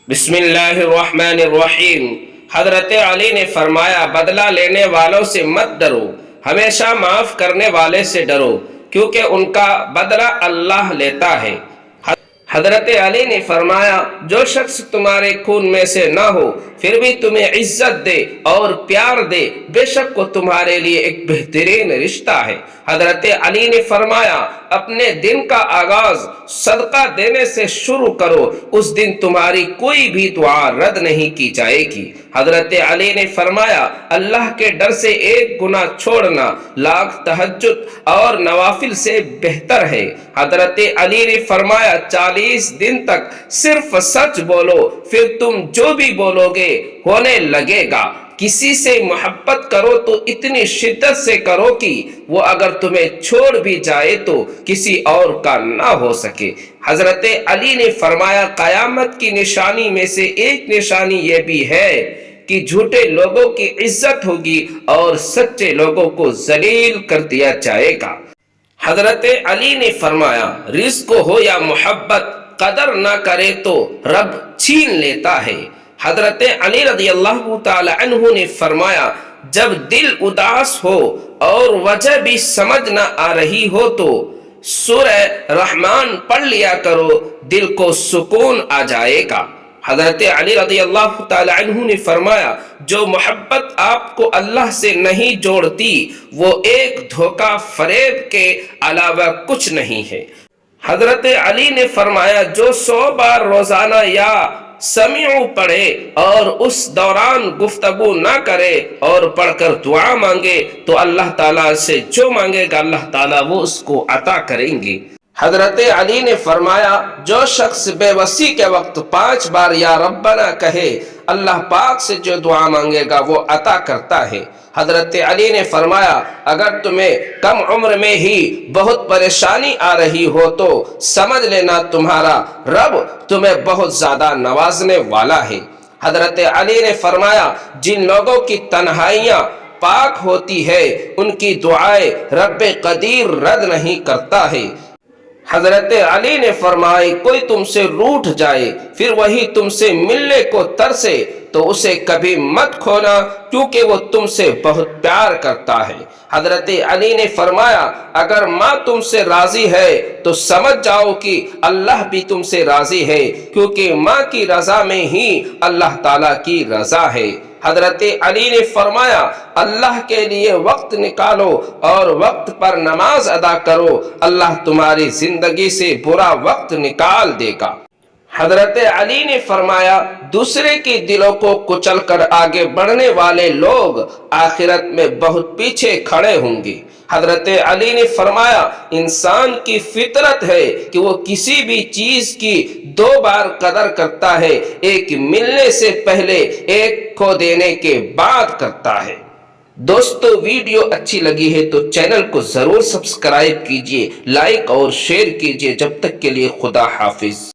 بسم اللہ الرحمن الرحیم۔ حضرت علی نے فرمایا، بدلہ لینے والوں سے مت ڈرو، ہمیشہ معاف کرنے والے سے ڈرو، کیونکہ ان کا بدلہ اللہ لیتا ہے۔ حضرت علی نے فرمایا، جو شخص تمہارے خون میں سے نہ ہو پھر بھی تمہیں عزت دے اور پیار دے، بے شک وہ تمہارے لیے ایک بہترین رشتہ ہے۔ حضرت علی نے فرمایا، اپنے دن کا آغاز صدقہ دینے سے شروع کرو، اس دن تمہاری کوئی بھی دعا رد نہیں کی جائے گی۔ حضرت علی نے فرمایا، اللہ کے ڈر سے ایک گناہ چھوڑنا لاکھ تہجد اور نوافل سے بہتر ہے۔ حضرت علی نے فرمایا، 40 دن تک صرف سچ بولو، پھر تم جو بھی بولو گے ہونے لگے گا۔ کسی سے محبت کرو تو اتنی شدت سے کرو کہ وہ اگر تمہیں چھوڑ بھی جائے تو کسی اور کا نہ ہو سکے۔ حضرت علی نے فرمایا، قیامت کی نشانی میں سے ایک نشانی یہ بھی ہے کہ جھوٹے لوگوں کی عزت ہوگی اور سچے لوگوں کو ذلیل کر دیا جائے گا۔ حضرت علی نے فرمایا، رزق ہو یا محبت، قدر نہ کرے تو رب چھین لیتا ہے۔ حضرت علی رضی اللہ تعالی عنہ نے فرمایا، جب دل اداس ہو اور وجہ بھی سمجھ نہ آ رہی ہو تو سورہ رحمان پڑھ لیا کرو، دل کو سکون آ جائے گا۔ حضرت علی رضی اللہ تعالی عنہ نے فرمایا، جو محبت آپ کو اللہ سے نہیں جوڑتی وہ ایک دھوکہ فریب کے علاوہ کچھ نہیں ہے۔ حضرت علی نے فرمایا، جو 100 بار روزانہ یا سمیع پڑھے اور اس دوران گفتگو نہ کرے اور پڑھ کر دعا مانگے تو اللہ تعالیٰ سے جو مانگے گا اللہ تعالیٰ وہ اس کو عطا کریں گے۔ حضرت علی نے فرمایا، جو شخص بے وسی کے وقت 5 بار یا ربنا کہے، اللہ پاک سے جو دعا مانگے گا وہ عطا کرتا ہے۔ حضرت علی نے فرمایا، اگر تمہیں کم عمر میں ہی بہت پریشانی آ رہی ہو تو سمجھ لینا تمہارا رب تمہیں بہت زیادہ نوازنے والا ہے۔ حضرت علی نے فرمایا، جن لوگوں کی تنہائیاں پاک ہوتی ہے ان کی دعائیں رب قدیر رد نہیں کرتا ہے۔ حضرت علی نے فرمایا، کوئی تم سے روٹھ جائے پھر وہی تم سے ملنے کو ترسے تو اسے کبھی مت کھونا، کیونکہ وہ تم سے بہت پیار کرتا ہے۔ حضرت علی نے فرمایا، اگر ماں تم سے راضی ہے تو سمجھ جاؤ کہ اللہ بھی تم سے راضی ہے، کیونکہ ماں کی رضا میں ہی اللہ تعالیٰ کی رضا ہے۔ حضرت علی نے فرمایا، اللہ کے لیے وقت نکالو اور وقت پر نماز ادا کرو، اللہ تمہاری زندگی سے برا وقت نکال دے گا۔ حضرت علی نے فرمایا، دوسرے کے دلوں کو کچل کر آگے بڑھنے والے لوگ آخرت میں بہت پیچھے کھڑے ہوں گے۔ حضرت علی نے فرمایا، انسان کی فطرت ہے کہ وہ کسی بھی چیز کی 2 بار قدر کرتا ہے، ایک ملنے سے پہلے، ایک کو دینے کے بعد کرتا ہے۔ دوستو، ویڈیو اچھی لگی ہے تو چینل کو ضرور سبسکرائب کیجئے، لائک اور شیئر کیجئے۔ جب تک کے لیے خدا حافظ۔